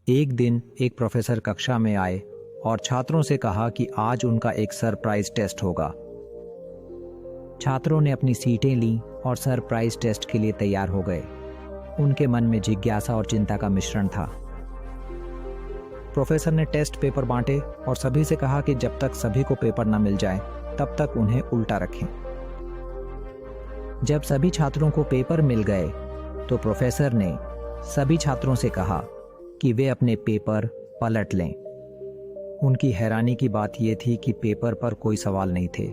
एक दिन एक प्रोफेसर कक्षा में आए और छात्रों से कहा कि आज उनका एक सरप्राइज टेस्ट होगा। छात्रों ने अपनी सीटें लीं और सरप्राइज टेस्ट के लिए तैयार हो गए। उनके मन में जिज्ञासा और चिंता का मिश्रण था। प्रोफेसर ने टेस्ट पेपर बांटे और सभी से कहा कि जब तक सभी को पेपर न मिल जाए तब तक उन्हें उल्टा रखें। जब सभी छात्रों को पेपर मिल गए तो प्रोफेसर ने सभी छात्रों से कहा कि वे अपने पेपर पलट लें। उनकी हैरानी की बात यह थी कि पेपर पर कोई सवाल नहीं थे।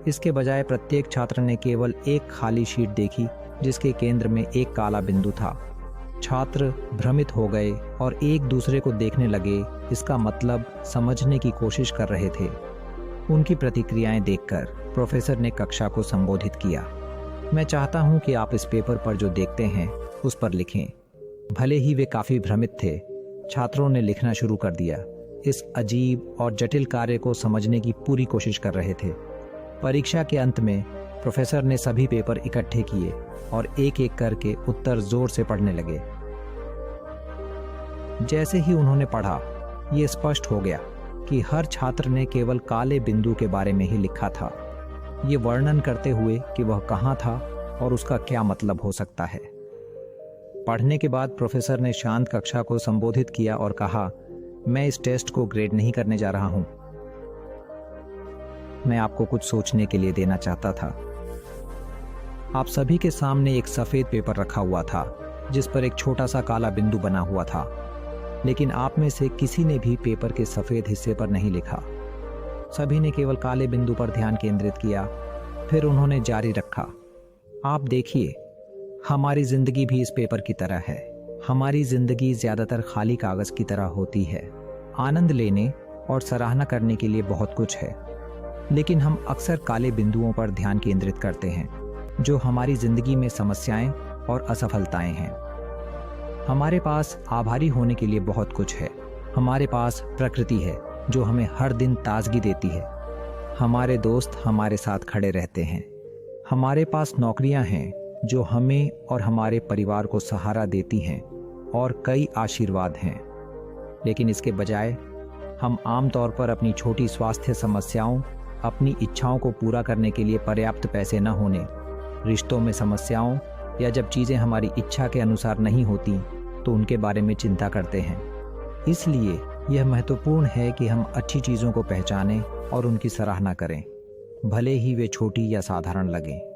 इसके बजाय प्रत्येक छात्र ने केवल एक खाली शीट देखी जिसके केंद्र में एक काला बिंदु था। छात्र भ्रमित हो गए और एक दूसरे को देखने लगे, इसका मतलब समझने की कोशिश कर रहे थे। उनकी प्रतिक्रियाएं देखकर प्रोफेसर ने कक्षा को संबोधित किया। मैं चाहता हूं कि आप इस पेपर पर जो देखते हैं उस पर लिखें। भले ही वे काफी भ्रमित थे, छात्रों ने लिखना शुरू कर दिया। इस अजीब और जटिल कार्य को समझने की पूरी कोशिश कर रहे थे। परीक्षा के अंत में प्रोफेसर ने सभी पेपर इकट्ठे किए और एक एक करके उत्तर जोर से पढ़ने लगे। जैसे ही उन्होंने पढ़ा, ये स्पष्ट हो गया कि हर छात्र ने केवल काले बिंदु के बारे में ही लिखा था, ये वर्णन करते हुए कि वह कहाँ था और उसका क्या मतलब हो सकता है। पढ़ने के बाद प्रोफेसर ने शांत कक्षा को संबोधित किया और कहा, मैं इस टेस्ट को ग्रेड नहीं करने जा रहा हूं। मैं आपको कुछ सोचने के लिए देना चाहता था। आप सभी के सामने एक सफेद पेपर रखा हुआ था जिस पर एक छोटा सा काला बिंदु बना हुआ था, लेकिन आप में से किसी ने भी पेपर के सफेद हिस्से पर नहीं लिखा। सभी ने केवल काले बिंदु पर ध्यान केंद्रित किया। फिर उन्होंने जारी रखा, आप देखिए, हमारी जिंदगी भी इस पेपर की तरह है। हमारी जिंदगी ज्यादातर खाली कागज की तरह होती है। आनंद लेने और सराहना करने के लिए बहुत कुछ है, लेकिन हम अक्सर काले बिंदुओं पर ध्यान केंद्रित करते हैं जो हमारी जिंदगी में समस्याएं और असफलताएं हैं। हमारे पास आभारी होने के लिए बहुत कुछ है। हमारे पास प्रकृति है जो हमें हर दिन ताजगी देती है। हमारे दोस्त हमारे साथ खड़े रहते हैं। हमारे पास नौकरियां हैं जो हमें और हमारे परिवार को सहारा देती हैं और कई आशीर्वाद हैं। लेकिन इसके बजाय हम आमतौर पर अपनी छोटी स्वास्थ्य समस्याओं, अपनी इच्छाओं को पूरा करने के लिए पर्याप्त पैसे न होने, रिश्तों में समस्याओं या जब चीज़ें हमारी इच्छा के अनुसार नहीं होती तो उनके बारे में चिंता करते हैं। इसलिए यह महत्वपूर्ण है कि हम अच्छी चीज़ों को पहचानें और उनकी सराहना करें, भले ही वे छोटी या साधारण लगें।